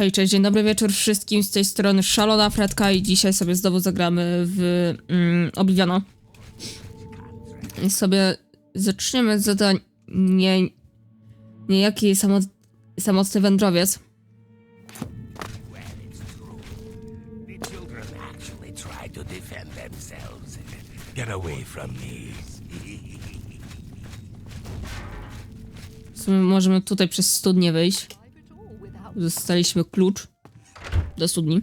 Hej, cześć, dzień dobry wieczór wszystkim, z tej strony Szalona Fretka i dzisiaj sobie znowu zagramy w Obliviona. I sobie zaczniemy od zadań niejaki samotny wędrowiec. W sumie możemy tutaj przez studnię wyjść. Dostaliśmy klucz do studni.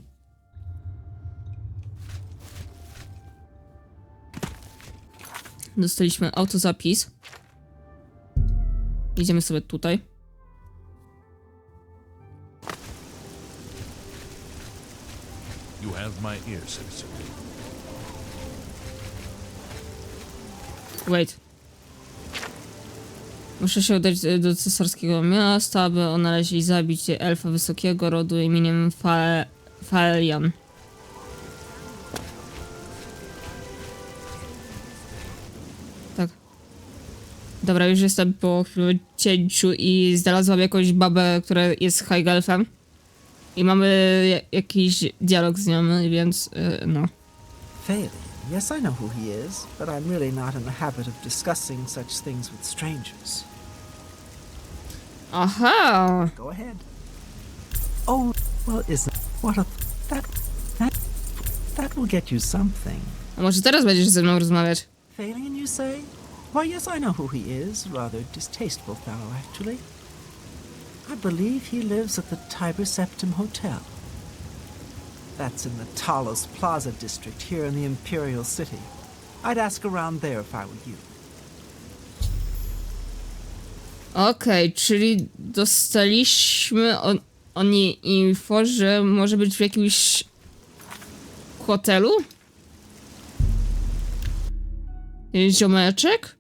Dostaliśmy autozapis. Idziemy sobie tutaj. You have my ear, citizen. Wait. Muszę się udać do cesarskiego miasta, aby odnaleźć i zabić elfa wysokiego rodu imieniem Falian. Tak. Dobra, już jestem po cięciu i znalazłam jakąś babę, która jest high elfem. I mamy jakiś dialog z nią, więc no. Fairly. Yes, I know who he is, but I'm really not in the habit of discussing such things with strangers. Aha! Go ahead. Oh, well, isn't what a that will get you something. A może teraz będziesz ze mną rozmawiać? Failian, you say? Why, yes, I know who he is. Rather distasteful fellow, actually. I believe he lives at the Tiber Septim Hotel. That's in the Talos Plaza district here in the Imperial City. I'd ask around there if I were you. Okej, czyli dostaliśmy o niej info, że może być w jakimś hotelu? Jest ziomeczek?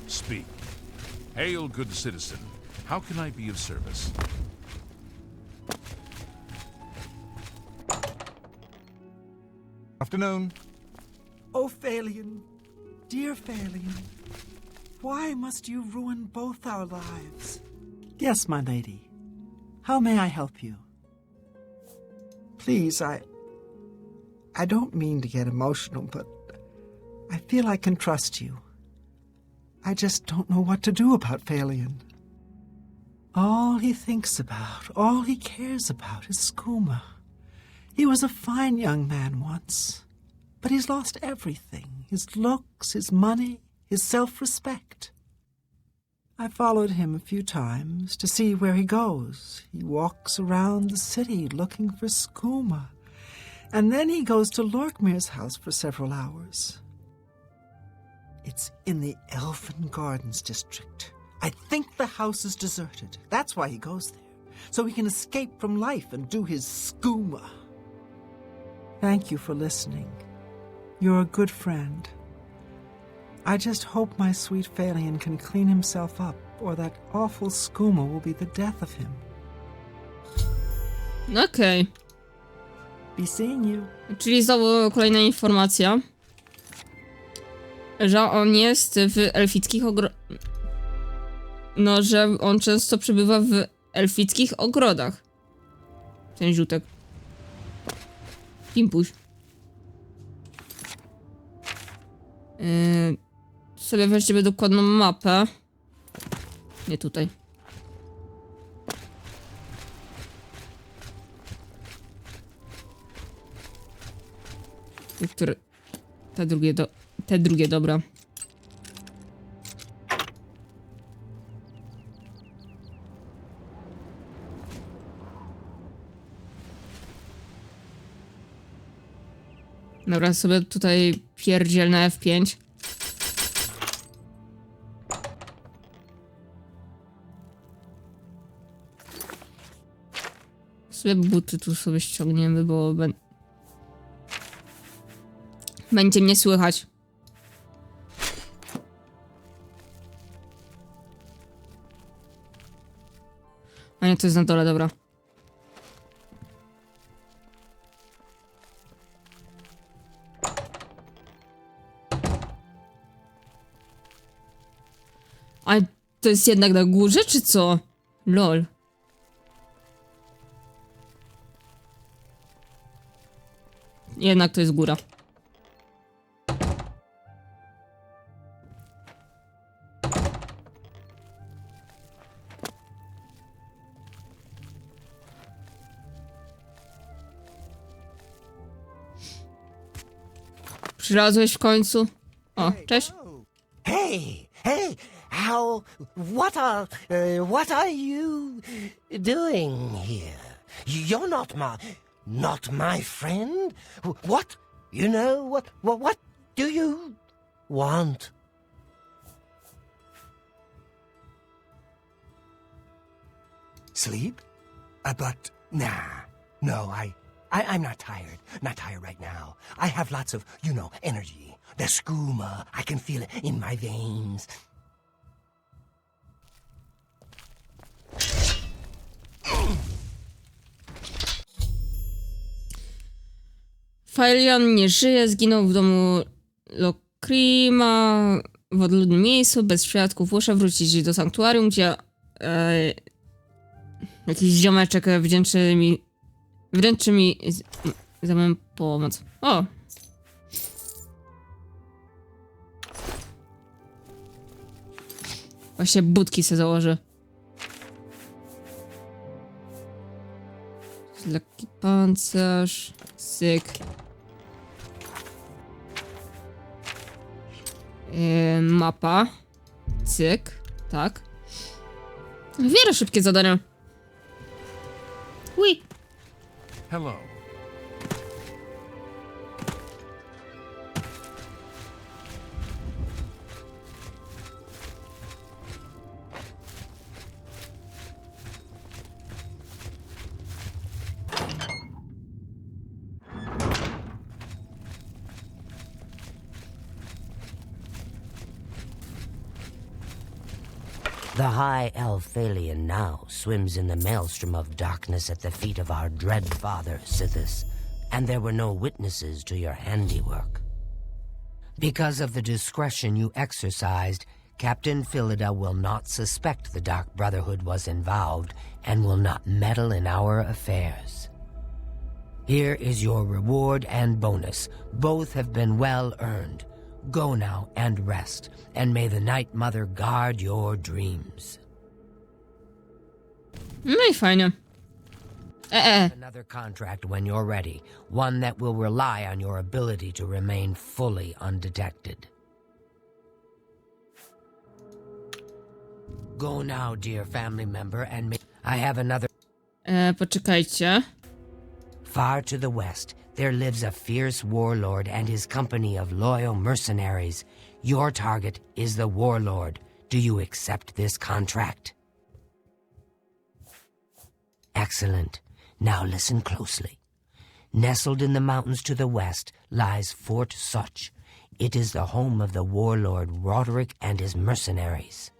Speak. Hail, good citizen. How can I be of service? Afternoon. Oh, Failian, dear Failian, why must you ruin both our lives? Yes, my lady. How may I help you? Please, I don't mean to get emotional, but I feel I can trust you. I just don't know what to do about Failian. All he thinks about, all he cares about is skooma. He was a fine young man once, but he's lost everything. His looks, his money, his self-respect. I followed him a few times to see where he goes. He walks around the city looking for skooma. And then he goes to Lorkmir's house for several hours. It's in the Elfin Gardens district. I think the house is deserted. That's why he goes there. So he can escape from life and do his skooma. Thank you for listening. You're a good friend. I just hope my sweet Failian can clean himself up, or that awful skooma will be the death of him. Okej. Be seeing you. Czyli znowu kolejna informacja, że on jest w elfickich No, że on często przebywa w elfickich ogrodach. Ten ziutek. Pimpuś. Sobie weźmiemy dokładną mapę. Nie tutaj. Które... Te drugie, dobra. Dobra, sobie tutaj pierdziel na F5. Sobie buty tu sobie ściągniemy, bo będzie mnie słychać. A nie, to jest na dole, dobra. A to jest jednak na górze, czy co? Lol. Jednak to jest góra. Przylazłeś w końcu? O, cześć. Hey, hey, what are you doing here? You're not my friend? What? You know, what do you want? Sleep? But, nah, no, I'm not tired. Not tired right now. I have lots of, energy. The skooma, I can feel it in my veins. Faelion nie żyje, zginął w domu Lokrima w odludnym miejscu, bez świadków. Muszę wrócić do sanktuarium, gdzie jakiś ziomeczek wręczy mi za moją pomoc. O! Właśnie budki se założę. Lekki pancerz. Syk. Mapa. Cyk. Tak. Wiele szybkie zadania. Ui. Hello. The high elf Faelion now swims in the maelstrom of darkness at the feet of our dread father, Sithis, and there were no witnesses to your handiwork. Because of the discretion you exercised, Captain Philida will not suspect the Dark Brotherhood was involved and will not meddle in our affairs. Here is your reward and bonus. Both have been well earned. Go now and rest, and may the Night Mother guard your dreams. No i fajnie. Another contract when you're ready, one that will rely on your ability to remain fully undetected. Go now, dear family member, and I have another. Poczekajcie. Far to the west, there lives a fierce warlord and his company of loyal mercenaries. Your target is the warlord. Do you accept this contract? Excellent. Now listen closely. Nestled in the mountains to the west lies Fort Such. It is the home of the warlord Roderick and his mercenaries.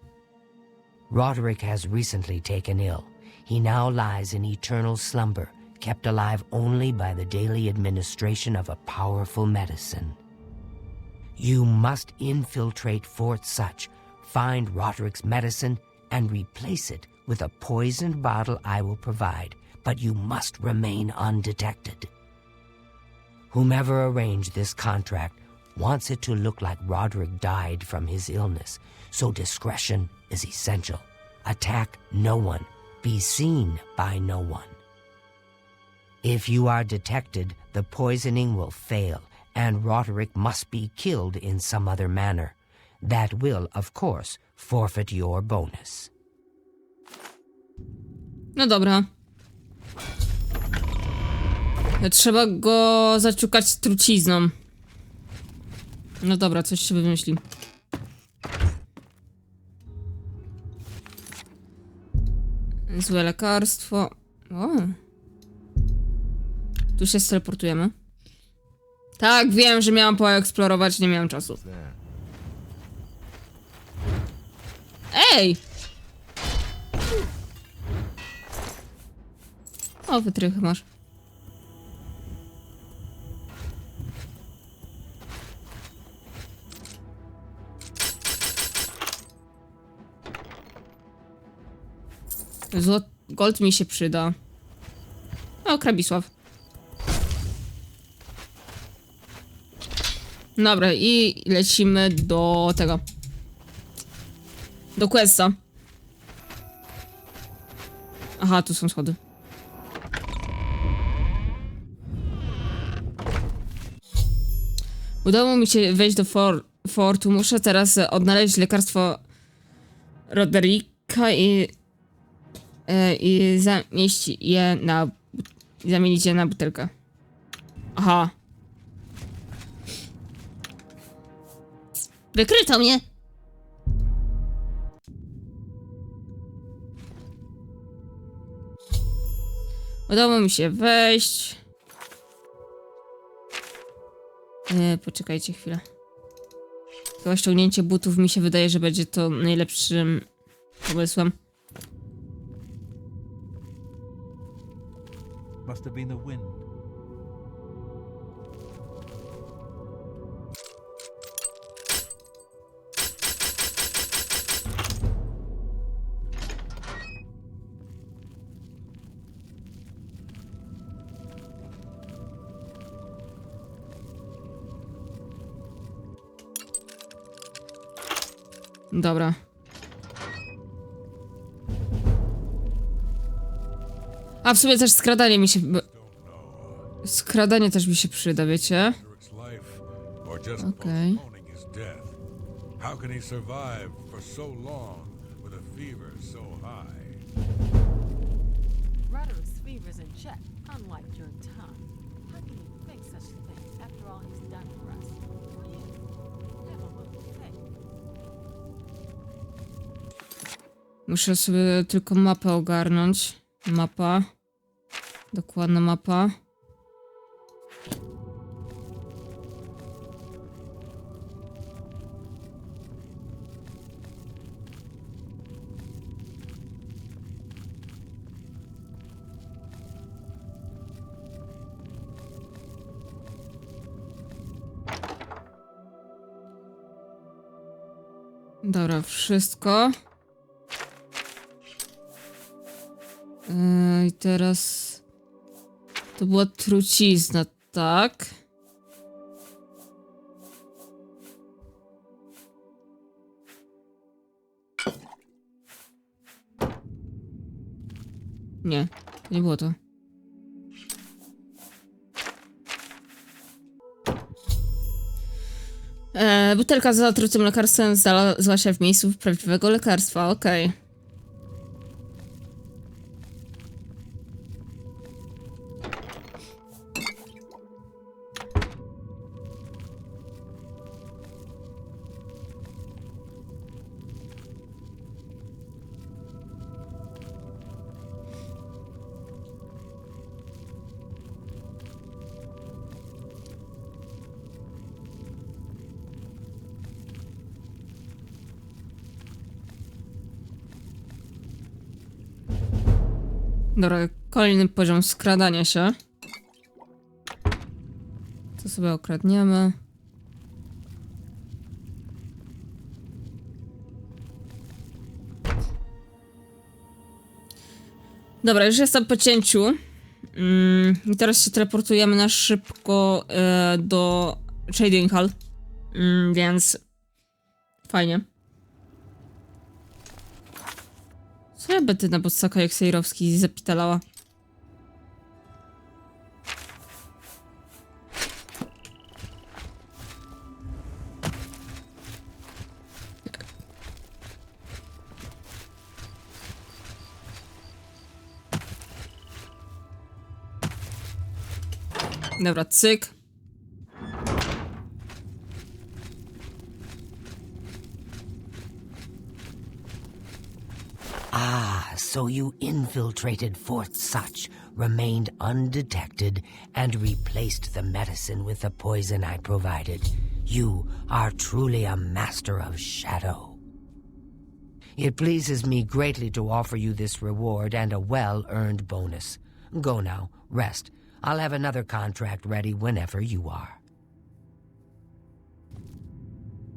Roderick has recently taken ill. He now lies in eternal slumber, kept alive only by the daily administration of a powerful medicine. You must infiltrate Fort Such, find Roderick's medicine, and replace it with a poisoned bottle I will provide, but you must remain undetected. Whomever arranged this contract wants it to look like Roderick died from his illness, so discretion is essential. Attack no one. Be seen by no one. If you are detected, the poisoning will fail, and Roderick must be killed in some other manner. That will, of course, forfeit your bonus. No dobra. Trzeba go zaciukać trucizną. No dobra, coś się wymyśli. Złe lekarstwo. O. Tu się steleportujemy. Tak, wiem, że miałam poeksplorować, nie miałam czasu. Ej! O, wytrychy masz. Gold mi się przyda. O, Krabisław. Dobra, i lecimy do tego. Do questa. Aha, tu są schody. Udało mi się wejść do fortu. Muszę teraz odnaleźć lekarstwo Roderika i zamienić je na butelkę. Aha. Wykryto mnie! Udało mi się wejść. Poczekajcie chwilę. To ściągnięcie butów mi się wydaje, że będzie to najlepszym pomysłem. Must have been the wind. Dobra. A w sumie też skradanie mi się... Skradanie też mi się przyda, wiecie? Okej. How can he survive for so long with a fever so high? Roderick's fever's in check, unlike your tongue. How can you think such a thing after all he's done for us? For you. Have a little faith. Muszę sobie tylko mapę ogarnąć. Mapa. Dokładna mapa. Dobra, wszystko. I teraz... To była trucizna, tak? Nie, to nie było to. Butelka z zatrutym lekarstwem znalazła się w miejscu prawdziwego lekarstwa, okej. Dobra, kolejny poziom skradania się. To sobie okradniemy. Dobra, już jestem po cięciu. I teraz się teleportujemy na szybko do Trading Hall. Więc fajnie. Co ja Betyna Bossaka jak Sejrowski zapitalała? Dobra, cyk. Ah, so you infiltrated Fort Such, remained undetected, and replaced the medicine with the poison I provided. You are truly a master of shadow. It pleases me greatly to offer you this reward and a well-earned bonus. Go now, rest. I'll have another contract ready whenever you are.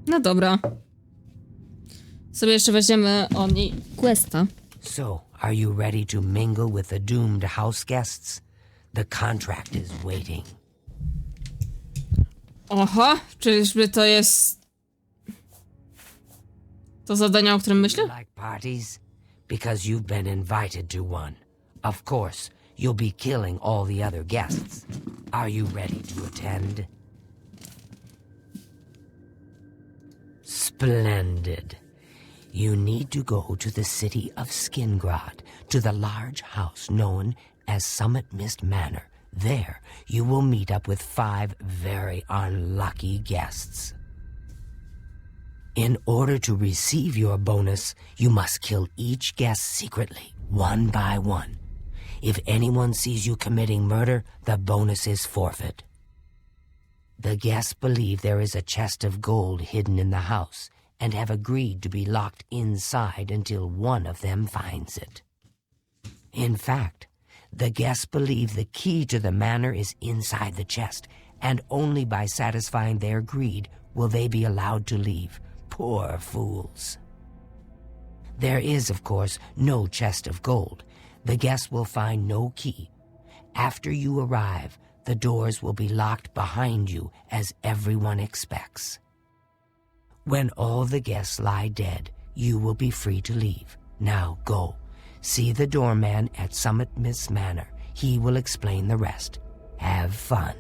No dobra. Sobie jeszcze weźmiemy questa. So, Are you ready to mingle with the doomed house guests? The contract is waiting. Oho, czyżby to jest... to zadanie, o którym myślę? Like parties? Because you've been invited to one. Of course, you'll be killing all the other guests. Are you ready to attend? Splendid. You need to go to the city of Skingrad, to the large house known as Summit Mist Manor. There, you will meet up with 5 very unlucky guests. In order to receive your bonus, you must kill each guest secretly, one by one. If anyone sees you committing murder, the bonus is forfeit. The guests believe there is a chest of gold hidden in the house and have agreed to be locked inside until one of them finds it. In fact, the guests believe the key to the manor is inside the chest, and only by satisfying their greed will they be allowed to leave. Poor fools. There is, of course, no chest of gold. The guests will find no key. After you arrive, the doors will be locked behind you, as everyone expects. When all the guests lie dead, you will be free to leave. Now go. See the doorman at Summit Mist Manor. He will explain the rest. Have fun.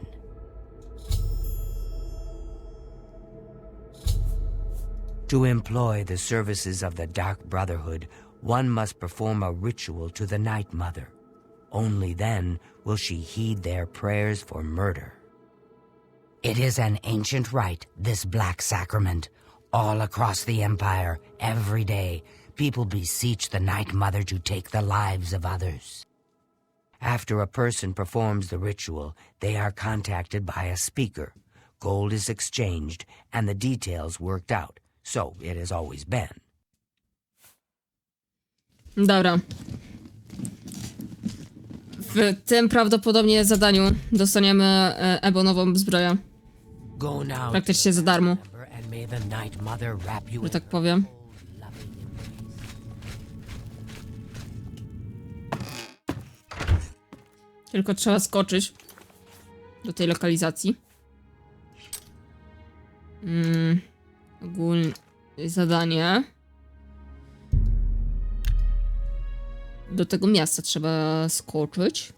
To employ the services of the Dark Brotherhood, one must perform a ritual to the Night Mother. Only then will she heed their prayers for murder. It is an ancient rite, this black sacrament. All across the Empire, every day, people beseech the Night Mother to take the lives of others. After a person performs the ritual, they are contacted by a speaker. Gold is exchanged and the details worked out. So it has always been. Dobra. W tym prawdopodobnie zadaniu dostaniemy ebonową zbroję. Go now. Praktycznie za darmo, And may the Night Mother wrap you że in tak powiem. Tylko trzeba skoczyć do tej lokalizacji. Ogólnie zadanie. Do tego miasta trzeba skoczyć.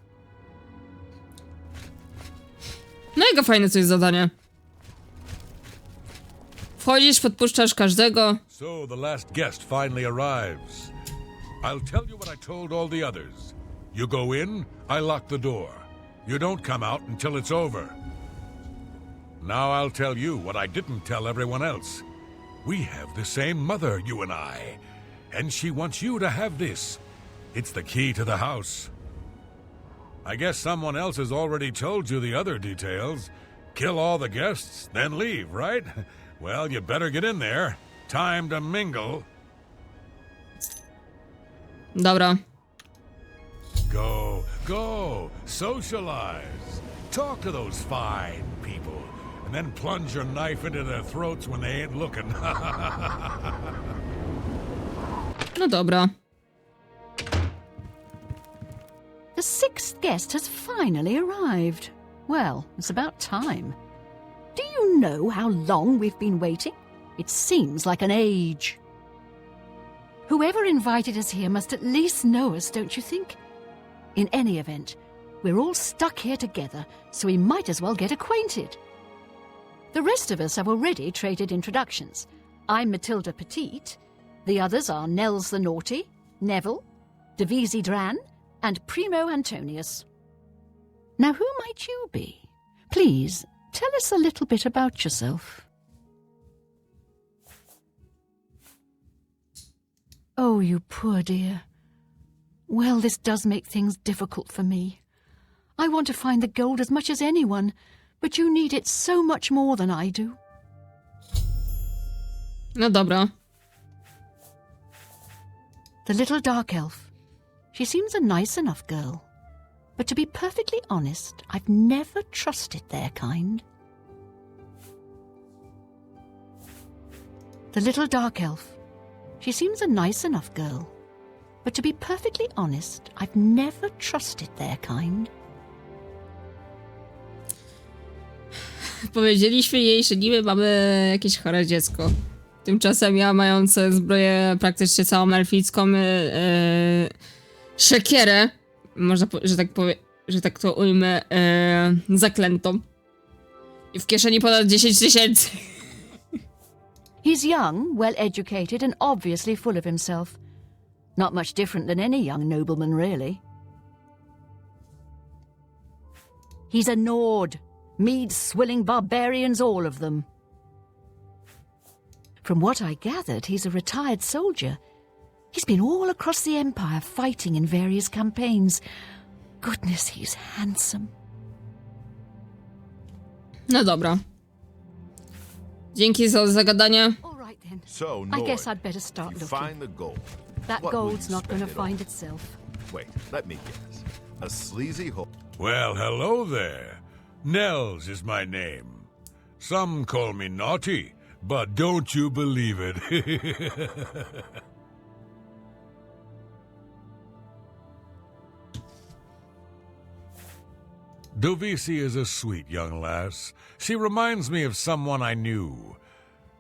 Mega fajne to jest zadanie. Wchodzisz, podpuszczasz każdego. So the last guest finally arrives. I'll tell you what I told all the others. You go in, I lock the door. You don't come out until it's over. Now I'll tell you what I didn't tell everyone else. We have the same mother, you and I. And she wants you to have this. It's the key to the house. I guess someone else has already told you the other details. Kill all the guests, then leave, right? Well, you better get in there. Time to mingle. Dobra. Go, socialize. Talk to those fine people, and then plunge your knife into their throats when they ain't looking. No dobra. The 6th guest has finally arrived. Well, it's about time. Do you know how long we've been waiting? It seems like an age. Whoever invited us here must at least know us, don't you think? In any event, we're all stuck here together, so we might as well get acquainted. The rest of us have already traded introductions. I'm Matilda Petite. The others are Nels the Naughty, Neville, Devisi Dran, and Primo Antonius. Now, who might you be? Please, tell us a little bit about yourself. Oh, you poor dear. Well, this does make things difficult for me. I want to find the gold as much as anyone, but you need it so much more than I do. No dobra. The little dark elf. She seems a nice enough girl. But to be perfectly honest, I've never trusted their kind. The little dark elf. She seems a nice enough girl. but to be perfectly honest, I've never trusted their kind. Powiedzieliśmy jej, że niby mamy jakieś chore dziecko. Tymczasem ja, mające zbroję praktycznie całą elficką, szekierę, można, że tak to ujmę, zaklętą. I w kieszeni ponad 10 000. He's young, well-educated and obviously full of himself. Not much different than any young nobleman, really. He's a Nord. Mead-swilling barbarians, all of them. From what I gathered, he's a retired soldier. He's been all across the Empire fighting in various campaigns. Goodness, he's handsome. No dobra. Dzięki za zagadanie. All right then. So, I Nord, guess I'd better start you looking. find the gold. That What will gold's you not going to spend it on? find itself. Wait, let me guess. A sleazy hole. Well, hello there. Nels is my name. Some call me naughty, but don't you believe it. Dovisi is a sweet young lass. She reminds me of someone I knew.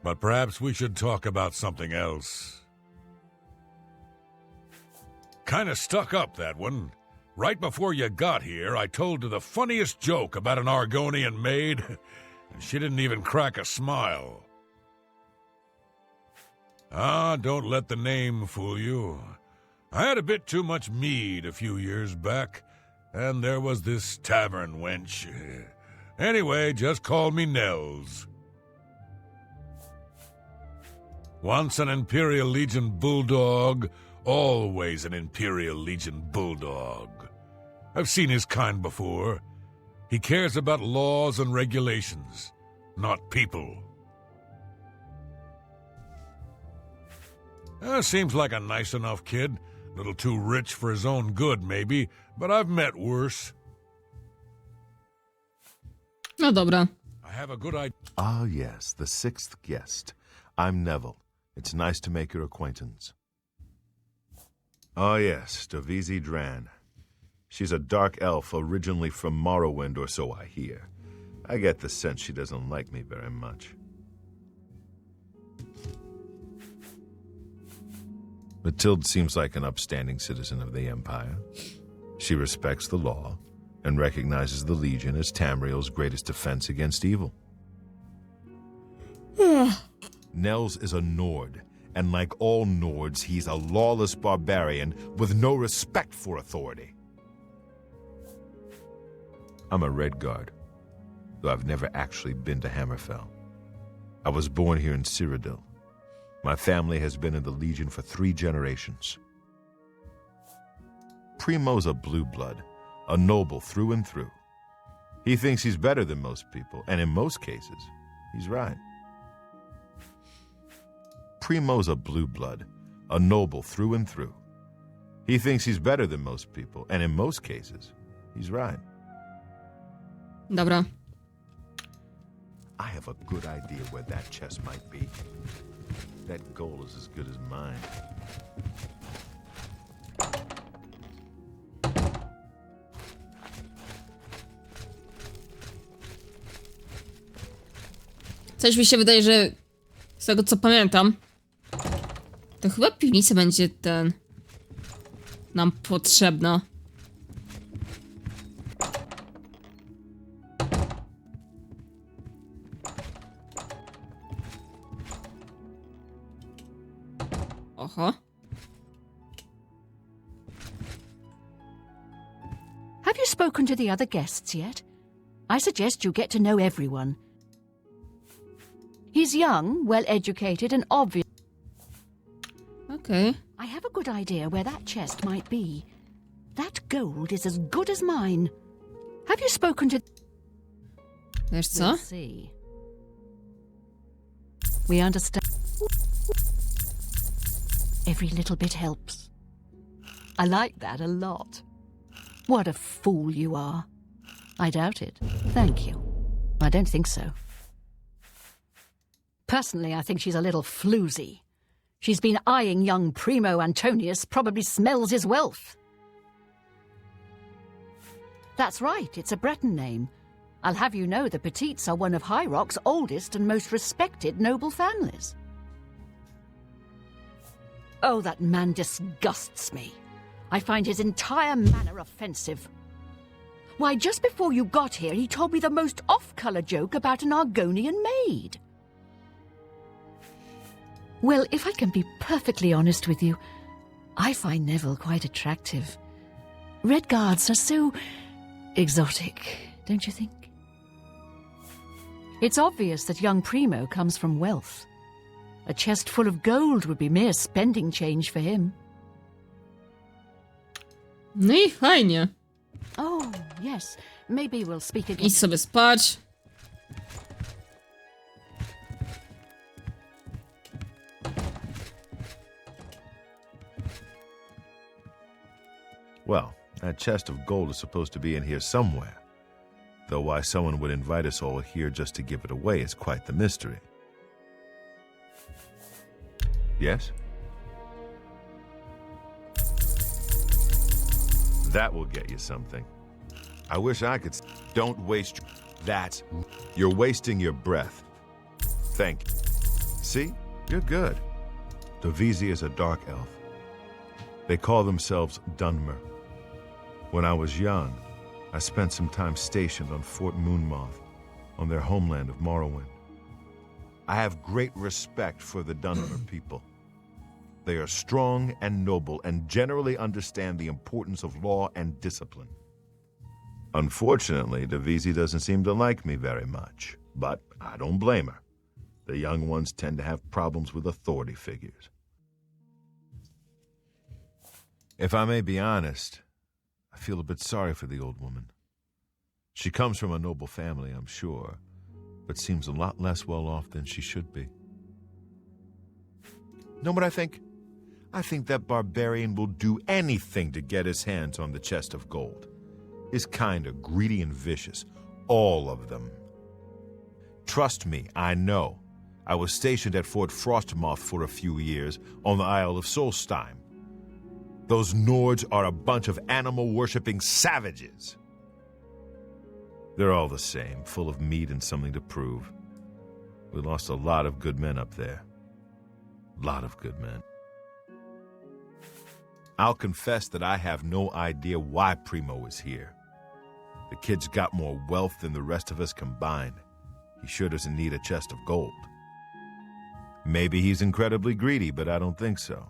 But perhaps we should talk about something else. Kinda stuck up, that one. Right before you got here, I told her the funniest joke about an Argonian maid, and she didn't even crack a smile. Ah, don't let the name fool you. I had a bit too much mead a few years back, and there was this tavern wench. Anyway, just call me Nels. Once an Imperial Legion bulldog, always an Imperial Legion bulldog. I've seen his kind before. He cares about laws and regulations, not people. Seems like a nice enough kid. Little too rich for his own good, maybe, but I've met worse. No dobra. I have a good idea. Ah, yes, the sixth guest. I'm Neville. It's nice to make your acquaintance. Oh, yes, Dovisi Dran. She's a dark elf originally from Morrowind, or so I hear. I get the sense she doesn't like me very much. Matilde seems like an upstanding citizen of the Empire. She respects the law and recognizes the Legion as Tamriel's greatest defense against evil. Nels is a Nord, and like all Nords, he's a lawless barbarian with no respect for authority. I'm a Red Guard, though I've never actually been to Hammerfell. I was born here in Cyrodiil. My family has been in the Legion for 3 generations. Primo's a blue blood, a noble through and through. He thinks he's better than most people, and in most cases, he's right. Primo's a blue blood, a noble through and through. He thinks he's better than most people, and in most cases, he's right. Dobra. I have a good idea where that chest might be. That goal is as good as mine. Coś mi się wydaje, że z tego co pamiętam, to chyba piwnica będzie nam potrzebna. Oho. Have you spoken to the other guests yet? I suggest you get to know everyone. He's young, well-educated and obvious. Okej. I have a good idea where that chest might be. That gold is as good as mine. Have you spoken to... Wiesz co? We'll see. We understand. Every little bit helps. I like that a lot. What a fool you are. I doubt it. Thank you. I don't think so. Personally, I think she's a little floozy. She's been eyeing young Primo Antonius, probably smells his wealth. That's right, it's a Breton name. I'll have you know the Petites are one of High Rock's oldest and most respected noble families. Oh, that man disgusts me. I find his entire manner offensive. Why, just before you got here, he told me the most off-colour joke about an Argonian maid. Well, if I can be perfectly honest with you, I find Neville quite attractive. Red Guards are so exotic, don't you think? It's obvious that young Primo comes from wealth. A chest full of gold would be mere spending change for him. No i fajnie. Oh, yes. Maybe we'll speak again. Idź sobie spać. Well, that chest of gold is supposed to be in here somewhere. Though why someone would invite us all here just to give it away is quite the mystery. Yes? That will get you something. I wish I could. Don't waste that. You're wasting your breath. Thank you. See? You're good. Devizi is a dark elf. They call themselves Dunmer. When I was young, I spent some time stationed on Fort Moonmoth, on their homeland of Morrowind. I have great respect for the Dunmer people. They are strong and noble and generally understand the importance of law and discipline. Unfortunately, Devizi doesn't seem to like me very much, but I don't blame her. The young ones tend to have problems with authority figures. If I may be honest, I feel a bit sorry for the old woman. She comes from a noble family, I'm sure, but seems a lot less well off than she should be. Know what I think? I think that barbarian will do anything to get his hands on the chest of gold. His kind are greedy and vicious, all of them. Trust me, I know. I was stationed at Fort Frostmoth for a few years on the Isle of Solstheim. Those Nords are a bunch of animal-worshipping savages. They're all the same, full of meat and something to prove. We lost a lot of good men up there. A lot of good men. I'll confess that I have no idea why Primo is here. The kid's got more wealth than the rest of us combined. He sure doesn't need a chest of gold. Maybe he's incredibly greedy, but I don't think so.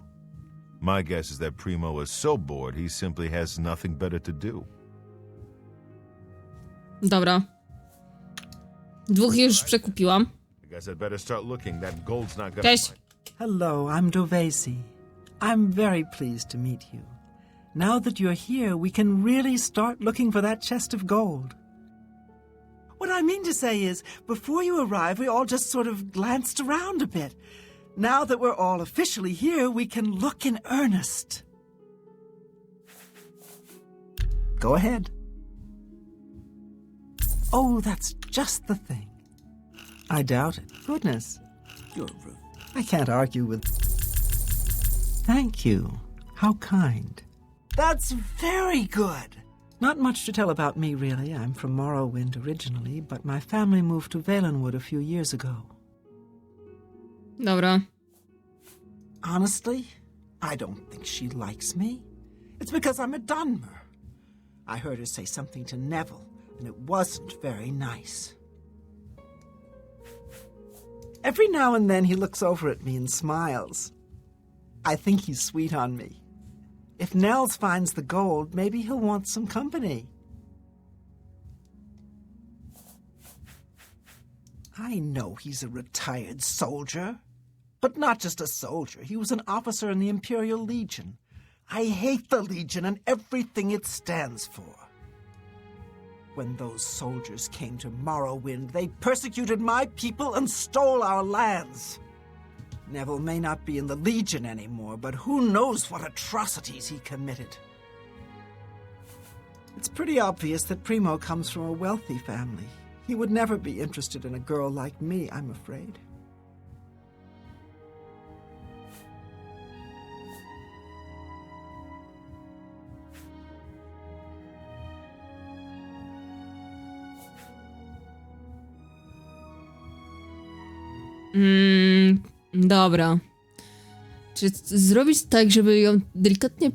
My guess is that Primo is so bored he simply has nothing better to do. Dobra. Dwóch już przekupiłam. I guess I'd better start looking. That gold's not gonna Cześć. Hello, I'm Dovesi. I'm very pleased to meet you. Now that you're here, we can really start looking for that chest of gold. What I mean to say is, before you arrived, we all just sort of glanced around a bit. Now that we're all officially here, we can look in earnest. Go ahead. Oh, that's just the thing. I doubt it. Goodness. You're rude. I can't argue with... Thank you. How kind. That's very good. Not much to tell about me, really. I'm from Morrowind originally, but my family moved to Valenwood a few years ago. Dobra. Honestly, I don't think she likes me. It's because I'm a Dunmer. I heard her say something to Neville, and it wasn't very nice. Every now and then he looks over at me and smiles. I think he's sweet on me. If Nels finds the gold, maybe he'll want some company. I know he's a retired soldier. But not just a soldier. He was an officer in the Imperial Legion. I hate the Legion and everything it stands for. When those soldiers came to Morrowind, they persecuted my people and stole our lands. Neville may not be in the Legion anymore, but who knows what atrocities he committed. It's pretty obvious that Primo comes from a wealthy family. He would never be interested in a girl like me, I'm afraid. Dobra. Czy zrobić tak, żeby ją delikatnie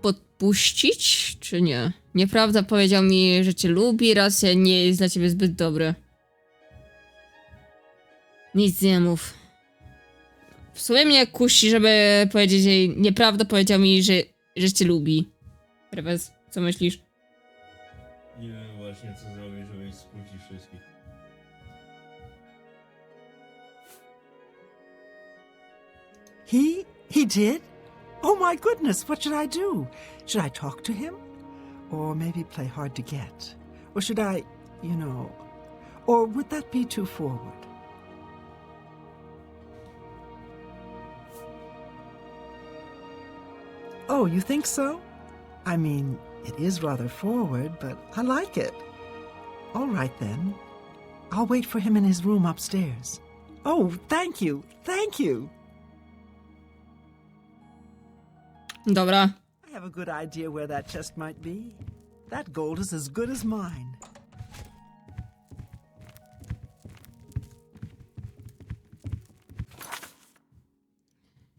podpuścić, czy nie? Nieprawda, powiedział mi, że cię lubi, racja nie jest dla ciebie zbyt dobry. Nic nie mów. W sumie mnie kusi, żeby powiedzieć jej nieprawda, powiedział mi, że cię lubi. Rewes, co myślisz? Nie wiem właśnie, co zrobić, żeby ich skłócić wszystkich. He did? Oh my goodness, what should I do? Should I talk to him? Or maybe play hard to get? Or should I, or would that be too forward? Oh, you think so? I mean, it is rather forward, but I like it. All right then. I'll wait for him in his room upstairs. Oh, thank you. Thank you. Dobra. I have a good idea where that chest might be. That gold is as good as mine.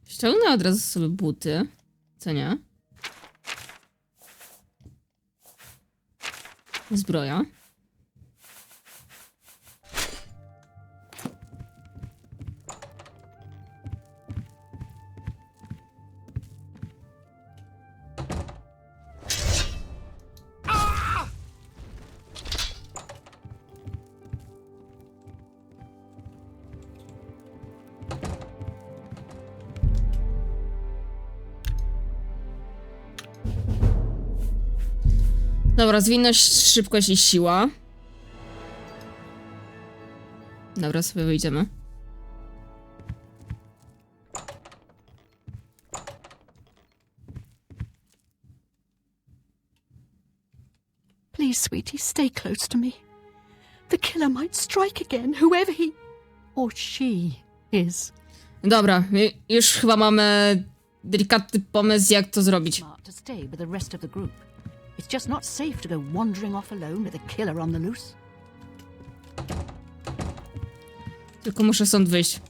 Ściągnę od razu sobie buty. Co nie? Zbroja. Dobra, zwinność, szybkość i siła. Dobra, sobie wyjdziemy. Please, sweetie, stay close to me. The killer might strike again, whoever he or she is. Dobra, już chyba mamy delikatny pomysł, jak to zrobić. Smart to stay with the rest of the group. It's just not safe to go wandering off alone with a killer on the loose. Tylko muszę stąd wyjść.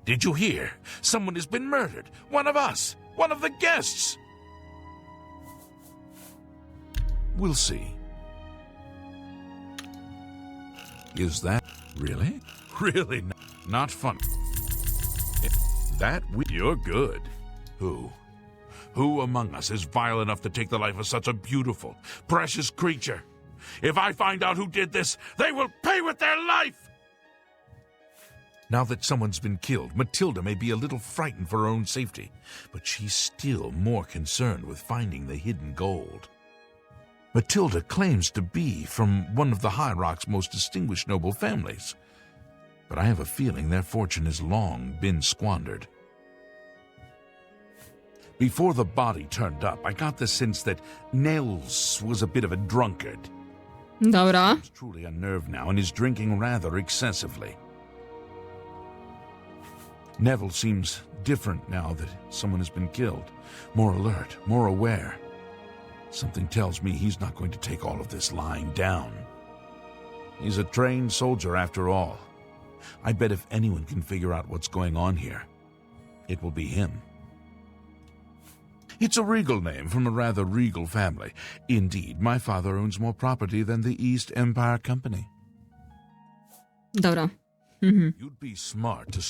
Did you hear? Someone has been murdered. One of us. One of the guests. We'll see. Is that really? Really not fun. You're good. Who among us is vile enough to take the life of such a beautiful, precious creature? If I find out who did this, they will pay with their life! Now that someone's been killed, Matilda may be a little frightened for her own safety, but she's still more concerned with finding the hidden gold. Matilda claims to be from one of the High Rock's most distinguished noble families, but I have a feeling their fortune has long been squandered. Before the body turned up, I got the sense that Nels was a bit of a drunkard. Dobra. He's truly unnerved now and is drinking rather excessively. Neville seems different now that someone has been killed. More alert, more aware. Something tells me he's not going to take all of this lying down. He's a trained soldier after all. I bet if anyone can figure out what's going on here, it will be him. It's a regal name from a rather regal family. Indeed, my father owns more property than the East Empire Company. Dobra. You'd be smart to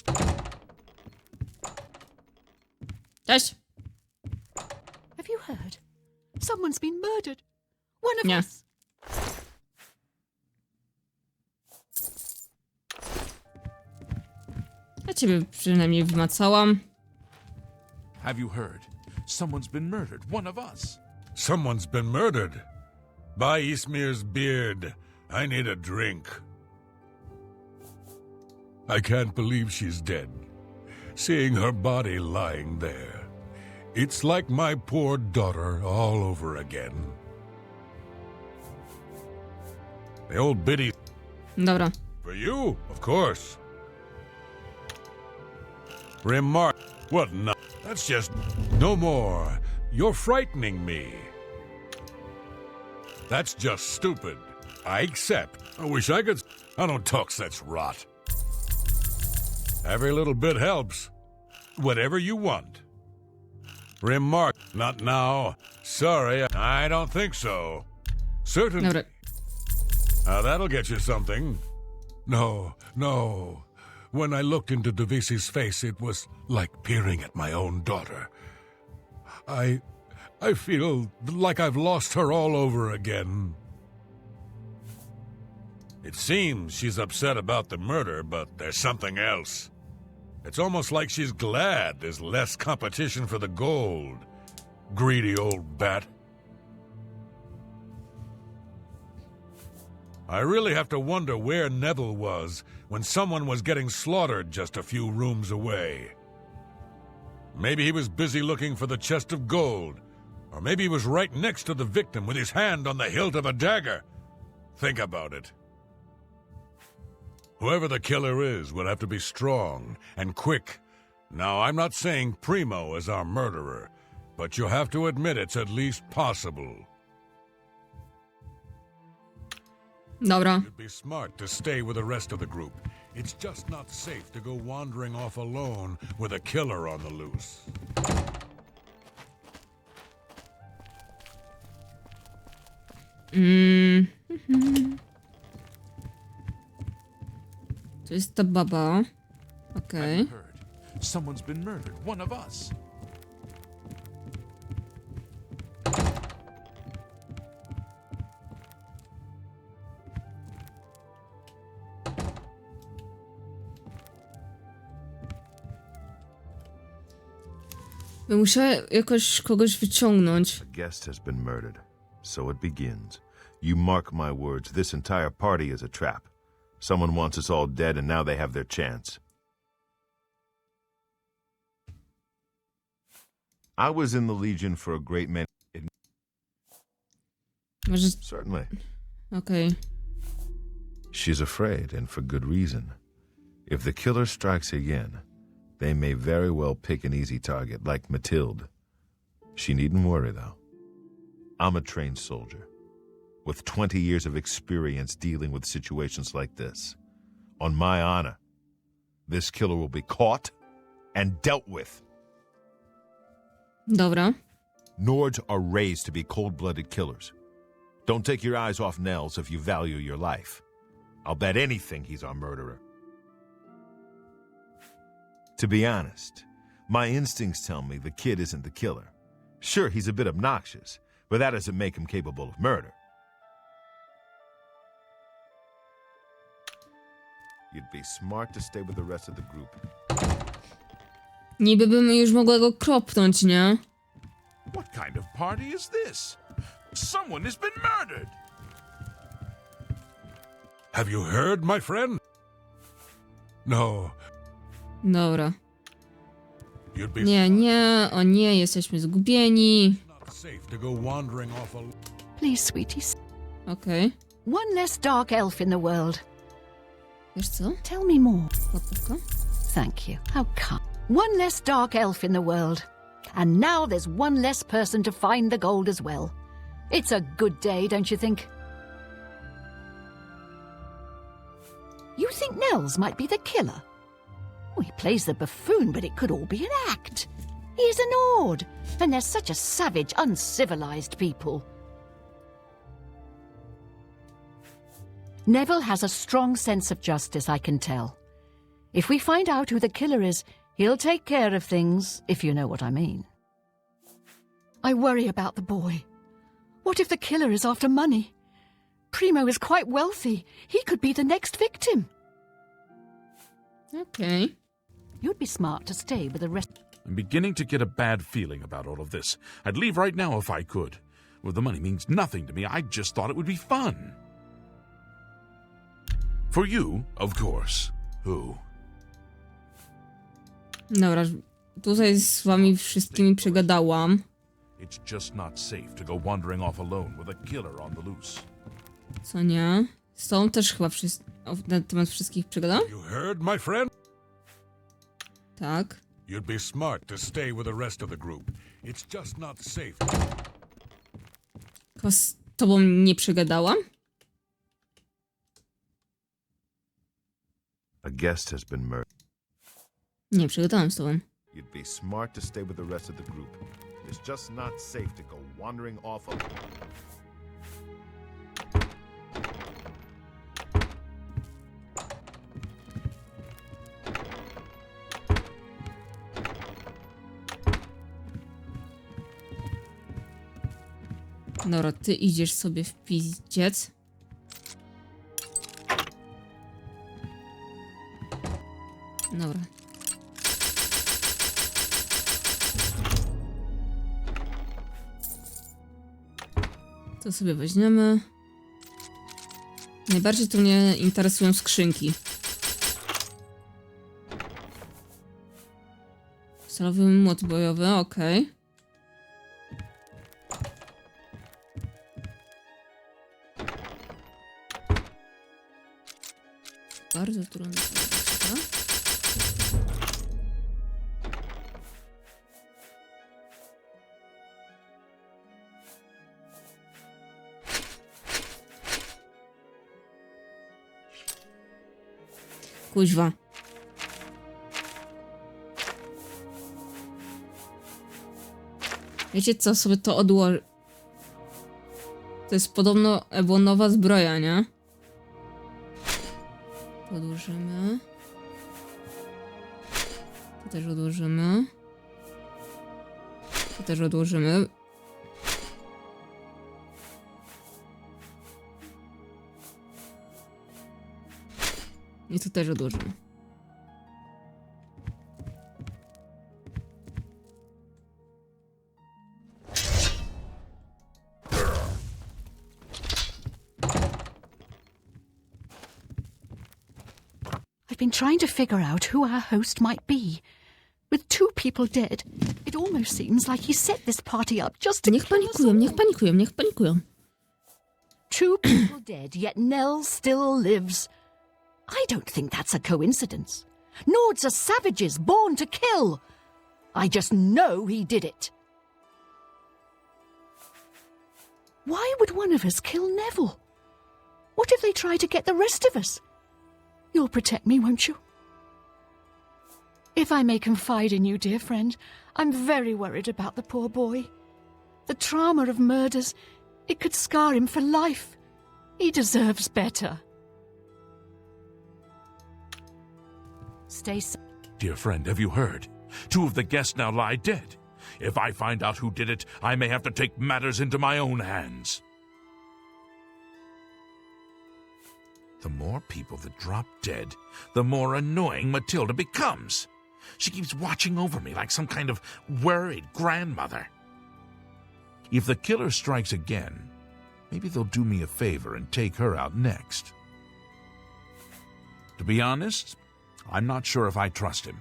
Cześć. Have you heard? Someone's been murdered. One of Nie. us. Ja ciebie przynajmniej wymacałam. Have you heard? Someone's been murdered. One of us. Someone's been murdered. By Ismir's beard, I need a drink. I can't believe she's dead. Seeing her body lying there. It's like my poor daughter all over again. The old biddy. Dobra. For you, of course. Remark. What no? That's just no more. You're frightening me. That's just stupid. I accept. I wish I could. I don't talk such rot. Every little bit helps. Whatever you want. Remark, not now. Sorry, I don't think so. Certainly. Dobra. That'll get you something. No. When I looked into Devisi's face, it was like peering at my own daughter. I feel like I've lost her all over again. It seems she's upset about the murder, but there's something else. It's almost like she's glad there's less competition for the gold. Greedy old bat. I really have to wonder where Neville was when someone was getting slaughtered just a few rooms away. Maybe he was busy looking for the chest of gold, or maybe he was right next to the victim with his hand on the hilt of a dagger. Think about it. Whoever the killer is will have to be strong and quick. Now, I'm not saying Primo is our murderer, but you have to admit it's at least possible. Dobra. You'd be smart to stay with the rest of the group. It's just not safe to go wandering off alone with a killer on the loose. To jest ta baba. Okej. I've heard. Someone's been murdered. One of us. Muszę jakoś kogoś wyciągnąć. A guest has been murdered. So it begins. You mark my words, this entire party is a trap. Someone wants us all dead, and now they have their chance. I was in the Legion for a great many... Może... Certainly. Okej. She's afraid, and for good reason. If the killer strikes again, they may very well pick an easy target, like Mathilde. She needn't worry, though. I'm a trained soldier, with 20 years of experience dealing with situations like this. On my honor, this killer will be caught and dealt with. Dobra. Nords are raised to be cold-blooded killers. Don't take your eyes off Nels if you value your life. I'll bet anything he's our murderer. To be honest, my instincts tell me the kid isn't the killer. Sure, he's a bit obnoxious, but that doesn't make him capable of murder. You'd be smart to stay with the rest of the group. Niby bym już mogła go kropnąć, nie? What kind of party is this? Someone has been murdered! Have you heard, my friend? No. Dobra. You'd be Nie, o nie, jesteśmy zgubieni. not safe to go wandering off alone. Please, sweeties. Okej. One less dark elf in the world. Wiesz co? Tell me more. Łapówka. Thank you. How kind. One less dark elf in the world. And now there's one less person to find the gold as well. It's a good day, don't you think? You think Nels might be the killer? Well, he plays the buffoon, but it could all be an act. He's an Ord, and they're such a savage, uncivilized people. Neville has a strong sense of justice, I can tell. If we find out who the killer is, he'll take care of things, if you know what I mean. I worry about the boy. What if the killer is after money? Primo is quite wealthy. He could be the next victim. Okej. You'd be smart to stay with the rest. I'm beginning to get a bad feeling about all of this. I'd leave right now if I could. Well, the money means nothing to me. I just thought it would be fun. For you, of course. Who? Dobra, tutaj z wami wszystkimi przegadałam. It's just not safe to go wandering off alone with a killer on the loose. Co nie? Z tą też chyba na temat wszystkich przegadałam? You heard, my friend? Tak. You'd be smart to stay with the rest of the group. It's just not safe. Chyba z tobą nie przegadałam? A guest has been murdered. Nie, przegadałem z tobą. You'd be smart to stay with the rest of the group. It's just not safe to go wandering off alone. Dobra, ty idziesz sobie w pizdziec. Dobra. To sobie weźmiemy. Najbardziej tu mnie interesują skrzynki. Stalowy młot bojowy, okej. Bardzo trudno. Kuźwa. Wiecie co, sobie to odłożę. To jest podobno ebonowa zbroja, nie? To odłożymy. To też odłożymy. To też odłożymy. I to też odłożymy. I've been trying to figure out who our host might be. With 2 people dead, it almost seems like he set this party up just to Niech kill us panikują, all. niech panikują, niech panikują. 2 people dead, yet Nell still lives. I don't think that's a coincidence. Nords are savages born to kill. I just know he did it. Why would one of us kill Neville? What if they try to get the rest of us? You'll protect me, won't you? If I may confide in you, dear friend, I'm very worried about the poor boy. The trauma of murders, it could scar him for life. He deserves better. Stay safe. Dear friend, have you heard? 2 of the guests now lie dead. If I find out who did it, I may have to take matters into my own hands. The more people that drop dead, the more annoying Matilda becomes. She keeps watching over me like some kind of worried grandmother. If the killer strikes again, maybe they'll do me a favor and take her out next. To be honest, I'm not sure if I trust him.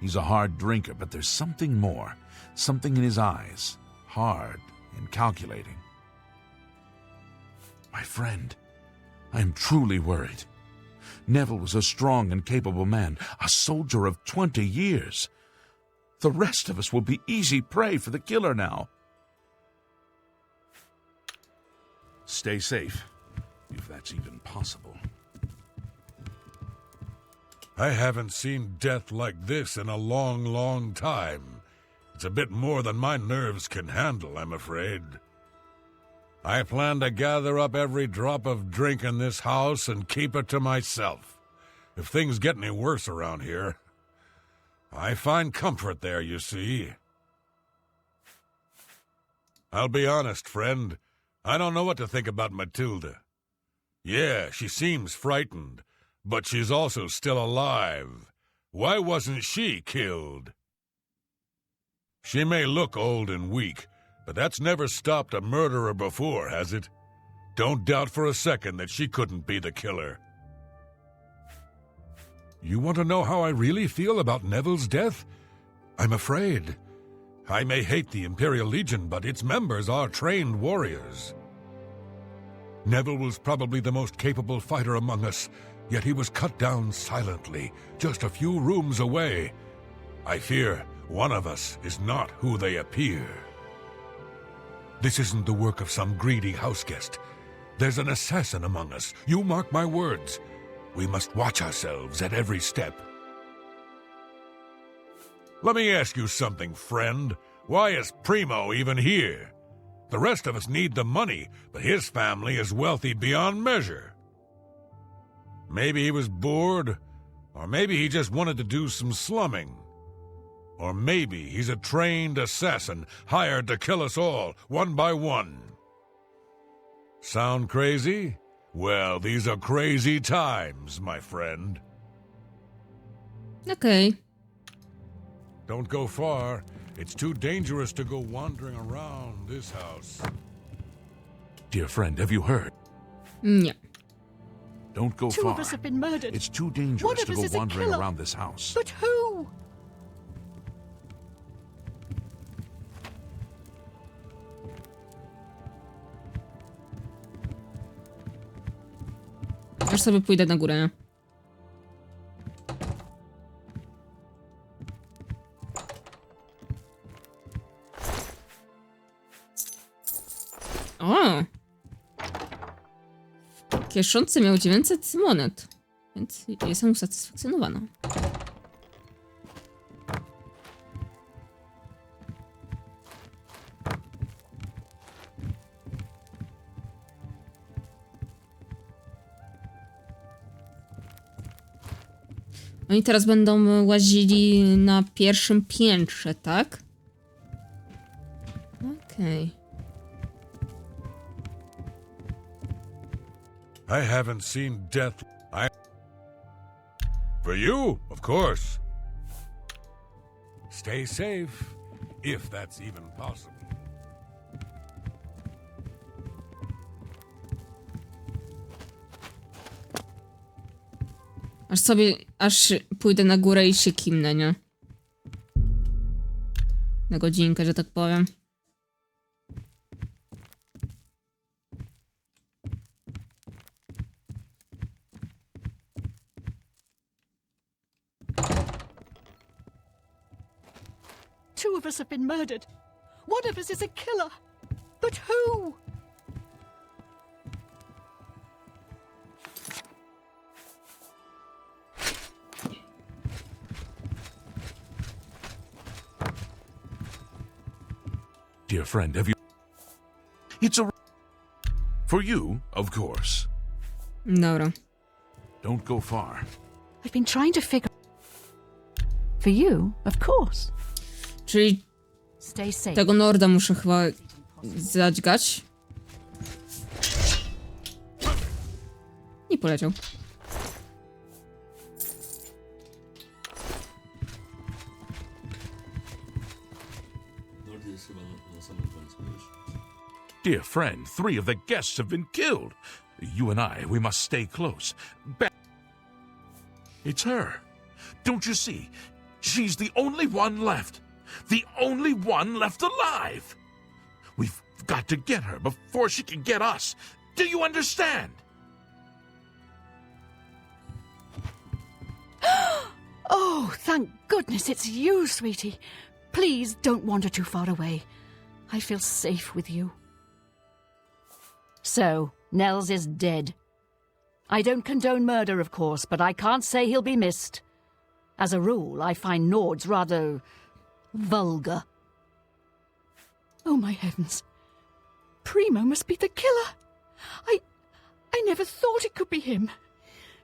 He's a hard drinker, but there's something more. Something in his eyes. Hard and calculating. My friend, I am truly worried. Neville was a strong and capable man, a soldier of 20 years. The rest of us will be easy prey for the killer now. Stay safe, if that's even possible. I haven't seen death like this in a long, long time. It's a bit more than my nerves can handle, I'm afraid. I plan to gather up every drop of drink in this house and keep it to myself. If things get any worse around here, I find comfort there, you see. I'll be honest, friend. I don't know what to think about Matilda. Yeah, she seems frightened, but she's also still alive. Why wasn't she killed? She may look old and weak, but that's never stopped a murderer before, has it? Don't doubt for a second that she couldn't be the killer. You want to know how I really feel about Neville's death? I'm afraid. I may hate the Imperial Legion, but its members are trained warriors. Neville was probably the most capable fighter among us, yet he was cut down silently, just a few rooms away. I fear one of us is not who they appear. This isn't the work of some greedy houseguest. There's an assassin among us, you mark my words. We must watch ourselves at every step. Let me ask you something, friend. Why is Primo even here? The rest of us need the money, but his family is wealthy beyond measure. Maybe he was bored, or maybe he just wanted to do some slumming. Or maybe he's a trained assassin hired to kill us all, one by one. Sound crazy? Well, these are crazy times, my friend. Okej. Don't go far. It's too dangerous to go wandering around this house. Dear friend, have you heard? Nie. Don't go Two far. of us have been murdered. It's too One dangerous of to us go is a wandering killer. around this house. But who? Aż sobie pójdę na górę, nie? O! W kieszonce miał 900 monet, więc jestem usatysfakcjonowana. Oni teraz będą łazili na pierwszym piętrze, tak? Okej. I haven't seen death. For you, of course. Stay safe, if that's even possible. Aż pójdę na górę i się kimnę, nie? Na godzinkę, że tak powiem. Two of us have been murdered. One of us is a killer. But who? Dear friend, have you... It's a... For you, of course. Dobra. Don't go far. I've been trying to figure... For you, of course. Czyli Stay safe. tego Norda muszę chyba zadźgać. I poleciał. Nord jest chyba na samym końcu już. Dear friend, 3 of the guests have been killed. You and I, we must stay close. It's her. Don't you see? She's the only one left. The only one left alive. We've got to get her before she can get us. Do you understand? Oh, thank goodness it's you, sweetie. Please don't wander too far away. I feel safe with you. So, Nels is dead. I don't condone murder, of course, but I can't say he'll be missed. As a rule, I find Nords rather... vulgar. Oh, my heavens. Primo must be the killer. I never thought it could be him.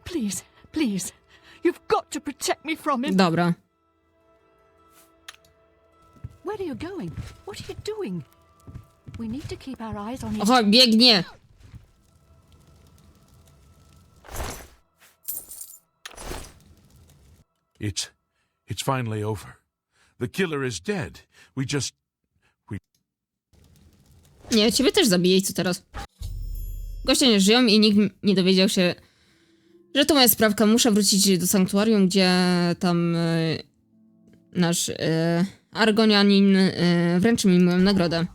Please, please, you've got to protect me from him. Dobra. Where are you going? What are you doing? We need to keep our eyes on his... Oho, biegnie! It's finally over. The killer is dead. Nie, ciebie też zabiję i co teraz? Goście nie żyją i nikt nie dowiedział się, że to moja sprawka. Muszę wrócić do sanktuarium, gdzie tam nasz Argonianin wręczy mi moją nagrodę.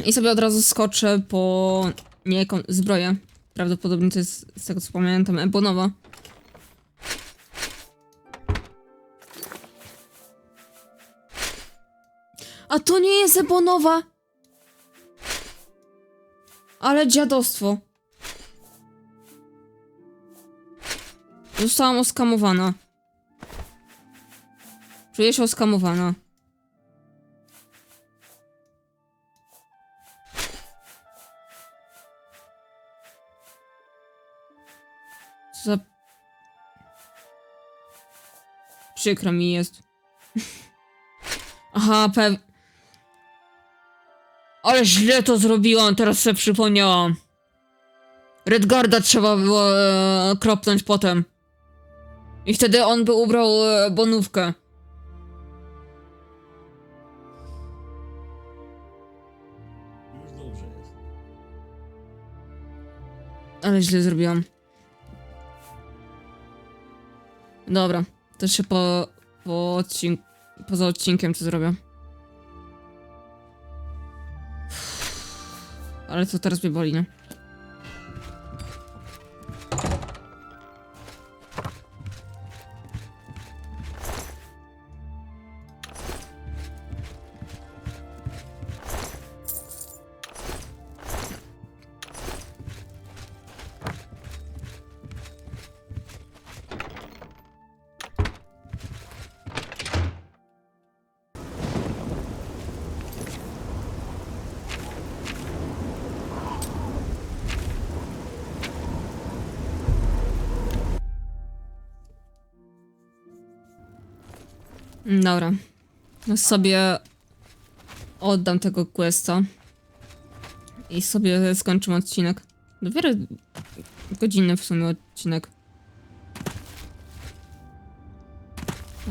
I sobie od razu skoczę po niejaką zbroję. Prawdopodobnie to jest, z tego co pamiętam, ebonowa. A to nie jest ebonowa! Ale dziadostwo. Zostałam oskamowana. Czuję się oskamowana. Co za... Przykro mi jest. Aha, ale źle to zrobiłam, teraz sobie przypomniałam. Redgarda trzeba było kropnąć potem. I wtedy on by ubrał bonówkę. Już dobrze jest. Ale źle zrobiłam. Dobra, to się poza odcinkiem to zrobię. Ale co teraz mnie boli, nie? Dobra. No sobie oddam tego questa. I sobie skończymy odcinek. Dopiero godzinny w sumie odcinek.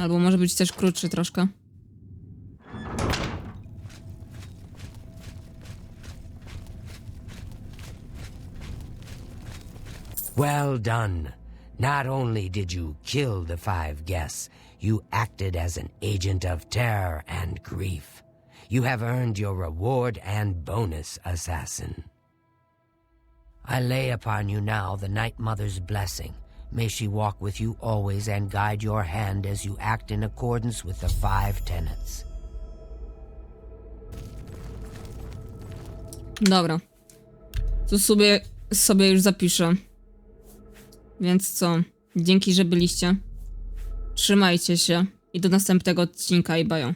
Albo może być też krótszy troszkę. Well done. Not only did you kill the 5 guests, you acted as an agent of terror and grief. You have earned your reward and bonus, assassin. I lay upon you now the Night Mother's blessing. May she walk with you always and guide your hand as you act in accordance with the 5 tenets. Dobra. To sobie już zapiszę. Więc co? Dzięki, że byliście. Trzymajcie się i do następnego odcinka i bajo.